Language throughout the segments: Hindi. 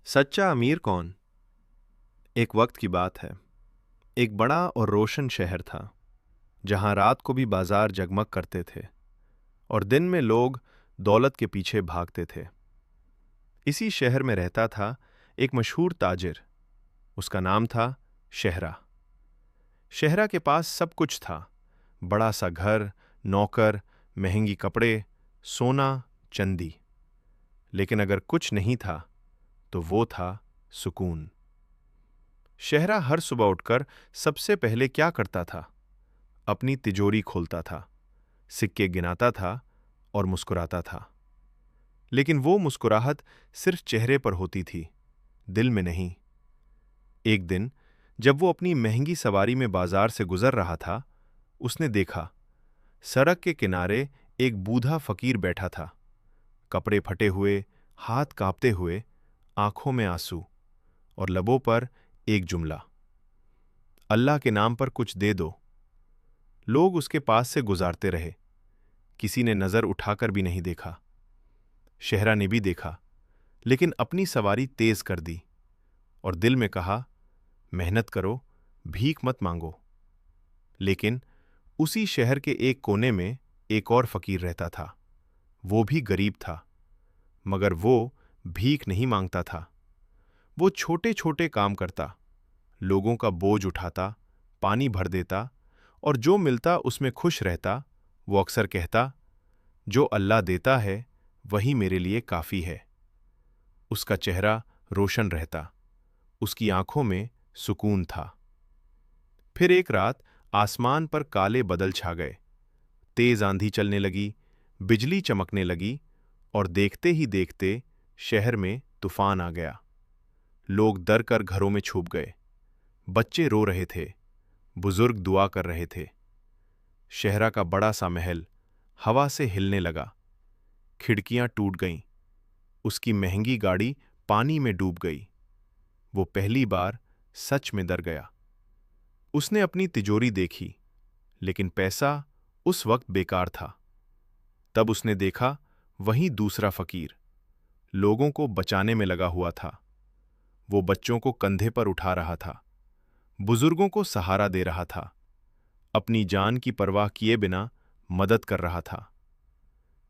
सच्चा अमीर कौन? एक वक्त की बात है। एक बड़ा और रोशन शहर था, जहां रात को भी बाजार जगमग करते थे और दिन में लोग दौलत के पीछे भागते थे। इसी शहर में रहता था एक मशहूर ताजिर। उसका नाम था शेहरा। शेहरा के पास सब कुछ था। बड़ा सा घर, नौकर, महंगी कपड़े, सोना, चंदी। लेकिन अगर कुछ नहीं था तो वो था सुकून। शेहरा हर सुबह उठकर सबसे पहले क्या करता था? अपनी तिजोरी खोलता था, सिक्के गिनाता था और मुस्कुराता था। लेकिन वो मुस्कुराहट सिर्फ चेहरे पर होती थी, दिल में नहीं। एक दिन जब वो अपनी महंगी सवारी में बाजार से गुजर रहा था, उसने देखा सड़क के किनारे एक बूढ़ा फकीर बैठा था। कपड़े फटे हुए, हाथ कांपते हुए, आंखों में आंसू और लबों पर एक जुमला, अल्लाह के नाम पर कुछ दे दो। लोग उसके पास से गुजारते रहे। किसी ने नजर उठाकर भी नहीं देखा। शेहरा ने भी देखा, लेकिन अपनी सवारी तेज कर दी और दिल में कहा, मेहनत करो, भीख मत मांगो। लेकिन उसी शहर के एक कोने में एक और फकीर रहता था। वो भी गरीब था, मगर वो भीख नहीं मांगता था। वो छोटे छोटे काम करता, लोगों का बोझ उठाता, पानी भर देता और जो मिलता उसमें खुश रहता। वो अक्सर कहता, जो अल्लाह देता है वही मेरे लिए काफी है। उसका चेहरा रोशन रहता, उसकी आंखों में सुकून था। फिर एक रात आसमान पर काले बादल छा गए। तेज आंधी चलने लगी, बिजली चमकने लगी और देखते ही देखते शहर में तूफान आ गया। लोग डर कर घरों में छुप गए। बच्चे रो रहे थे, बुजुर्ग दुआ कर रहे थे। शेहरा का बड़ा सा महल हवा से हिलने लगा, खिड़कियां टूट गईं, उसकी महंगी गाड़ी पानी में डूब गई। वो पहली बार सच में डर गया। उसने अपनी तिजोरी देखी, लेकिन पैसा उस वक्त बेकार था। तब उसने देखा वहीं दूसरा फकीर, लोगों को बचाने में लगा हुआ था। वो बच्चों को कंधे पर उठा रहा था, बुजुर्गों को सहारा दे रहा था, अपनी जान की परवाह किए बिना मदद कर रहा था।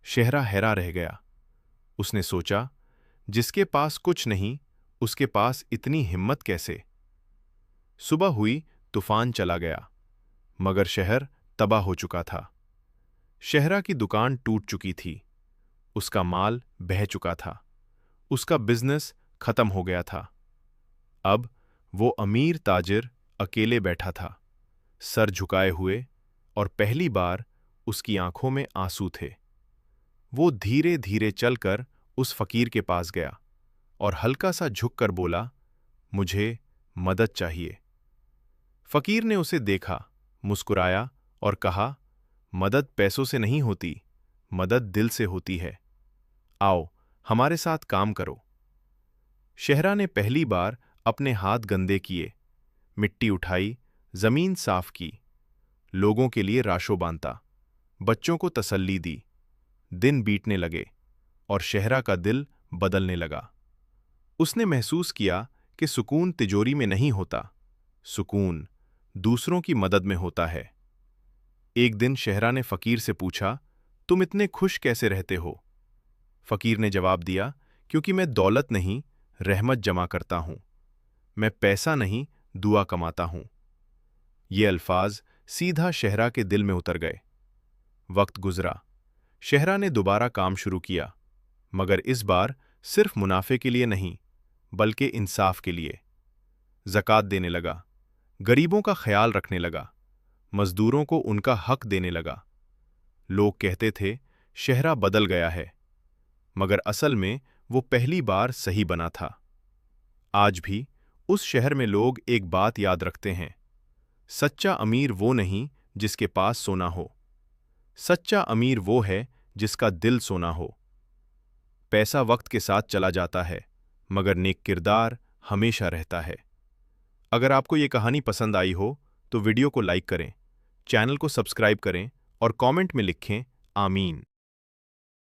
शेहरा हैरा रह गया। उसने सोचा, जिसके पास कुछ नहीं, उसके पास इतनी हिम्मत कैसे? सुबह हुई, तूफान चला गया, मगर शहर तबाह हो चुका था। शेहरा की दुकान टूट चुकी थी, उसका माल बह चुका था, उसका बिजनेस खत्म हो गया था। अब वो अमीर ताजिर अकेले बैठा था, सर झुकाए हुए, और पहली बार उसकी आंखों में आंसू थे। वो धीरे धीरे चलकर उस फकीर के पास गया और हल्का सा झुककर बोला, मुझे मदद चाहिए। फकीर ने उसे देखा, मुस्कुराया और कहा, मदद पैसों से नहीं होती, मदद दिल से होती है। आओ, हमारे साथ काम करो। शेहरा ने पहली बार अपने हाथ गंदे किए, मिट्टी उठाई, जमीन साफ की, लोगों के लिए राशो बांधा, बच्चों को तसल्ली दी। दिन बीतने लगे और शेहरा का दिल बदलने लगा। उसने महसूस किया कि सुकून तिजोरी में नहीं होता, सुकून दूसरों की मदद में होता है। एक दिन शेहरा ने फकीर से पूछा, तुम इतने खुश कैसे रहते हो? फकीर ने जवाब दिया, क्योंकि मैं दौलत नहीं, रहमत जमा करता हूं। मैं पैसा नहीं, दुआ कमाता हूं। ये अल्फाज सीधा शेहरा के दिल में उतर गए। वक्त गुजरा, शेहरा ने दोबारा काम शुरू किया, मगर इस बार सिर्फ मुनाफे के लिए नहीं, बल्कि इंसाफ के लिए। ज़कात देने लगा, गरीबों का ख्याल रखने लगा, मजदूरों को उनका हक देने लगा। लोग कहते थे, शेहरा बदल गया है, मगर असल में वो पहली बार सही बना था। आज भी उस शहर में लोग एक बात याद रखते हैं, सच्चा अमीर वो नहीं जिसके पास सोना हो, सच्चा अमीर वो है जिसका दिल सोना हो। पैसा वक्त के साथ चला जाता है, मगर नेक किरदार हमेशा रहता है। अगर आपको ये कहानी पसंद आई हो तो वीडियो को लाइक करें, चैनल को सब्सक्राइब करें और कमेंट में लिखें, आमीन।